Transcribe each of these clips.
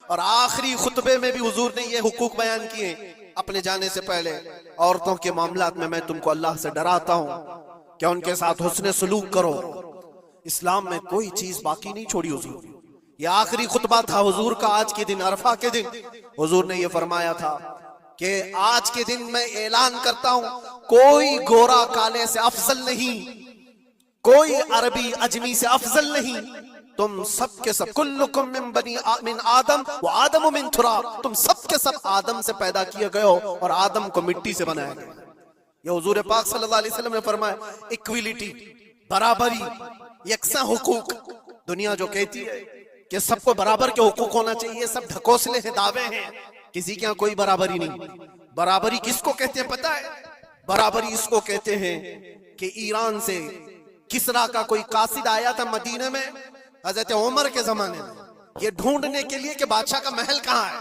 اور آخری خطبے میں بھی حضور نے یہ حقوق بیان کیے اپنے جانے سے پہلے، عورتوں کے معاملات میں میں تم کو اللہ سے ڈراتا ہوں کہ ان کے ساتھ حسن سلوک کرو۔ اسلام میں کوئی چیز باقی نہیں چھوڑی حضور۔ یہ آخری خطبہ تھا حضور کا آج کے دن، عرفہ کے دن حضور نے یہ فرمایا تھا کہ آج کے دن میں اعلان کرتا ہوں کوئی گورا کالے سے افضل نہیں، کوئی عربی اجمی سے افضل نہیں، تم سب کے سب کلکم من آدم و آدم من تراب، تم سب کے سب آدم سے پیدا کیے گئے ہو اور آدم کو مٹی سے بنایا گیا۔ یہ حضور پاک صلی اللہ علیہ وسلم نے فرمایا ایکویلٹی، برابری، یکساں حقوق۔ دنیا جو کہتی ہے کہ سب کو برابر کے حقوق ہونا چاہیے، سب ڈھکوسلے ہیں، دعوے ہیں، کسی کے یہاں کوئی برابری نہیں۔ برابری کس کو کہتے ہیں پتہ ہے؟ برابری اس کو کہتے ہیں کہ ایران سے کسرا کا کوئی قاصد آیا تھا مدینہ میں حضرت عمر کے زمانے میں، یہ ڈھونڈنے کے لیے کہ بادشاہ کا محل کہاں ہے۔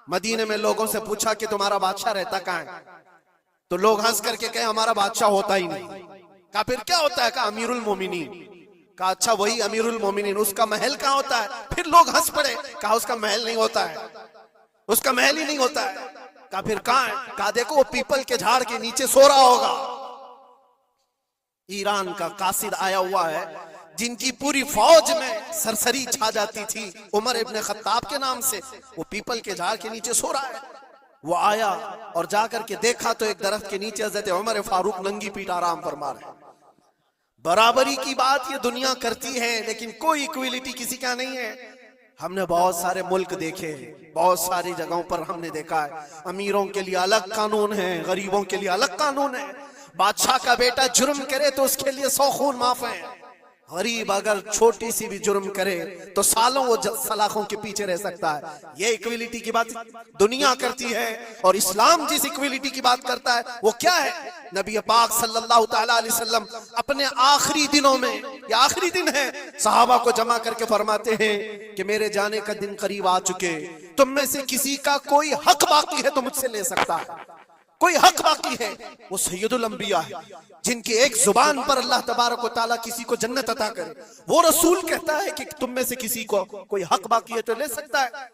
مدینہ میں لوگوں سے پوچھا کہ تمہارا بادشاہ رہتا کہاں ہے، تو لوگ ہنس کر کے کہے ہمارا بادشاہ ہوتا ہی نہیں۔ کہا پھر کیا ہوتا ہے؟ کہا امیر المومنین۔ کہا اچھا وہی امیر المومنین، اس کا محل کہاں ہوتا ہے؟ پھر لوگ ہنس پڑے، کہا اس کا محل نہیں ہوتا ہے، اس کا محل ہی نہیں ہوتا ہے۔ کہا پھر کہاں ہے؟ کہا دیکھو وہ پیپل کے جھاڑ کے نیچے سو رہا ہوگا۔ ایران کا قاصد آیا ہوا ہے جن کی پوری فوج میں سرسری چھا جاتی تھی عمر ابن خطاب کے نام سے، وہ پیپل کے جھاڑ کے نیچے سو رہا ہے۔ وہ آیا اور جا کر کے دیکھا تو ایک درخت کے نیچے حضرت عمر فاروق ننگی پیٹ آرام فرما رہے ہیں۔ برابری کی بات یہ دنیا کرتی ہے لیکن کوئی ایکویلٹی کسی کا نہیں ہے۔ ہم نے بہت سارے ملک دیکھے، بہت ساری جگہوں پر ہم نے دیکھا ہے امیروں کے لیے الگ قانون ہے، غریبوں کے لیے الگ قانون ہے۔ بادشاہ کا بیٹا جرم کرے تو اس کے لیے 100 خون معاف ہیں، غریب اگر چھوٹی سی بھی جرم کرے تو سالوں وہ سلاخوں کے پیچھے رہ سکتا ہے۔ یہ ایکویلٹی کی بات دنیا کرتی ہے، اور اسلام جس ایکویلٹی کی بات کرتا ہے وہ کیا ہے؟ نبی پاک صلی اللہ تعالیٰ علیہ وسلم اپنے آخری دنوں میں، یہ آخری دن ہے، صحابہ کو جمع کر کے فرماتے ہیں کہ میرے جانے کا دن قریب آ چکے، تم میں سے کسی کا کوئی حق باقی ہے تو مجھ سے لے سکتا ہے، کوئی حق باقی ہے۔ وہ سید الانبیاء ہے جن کی ایک زبان پر اللہ تبارک و تعالیٰ کسی کو جنت عطا کرے، وہ رسول کہتا ہے کہ تم میں سے کسی کو کوئی حق باقی ہے تو لے سکتا ہے۔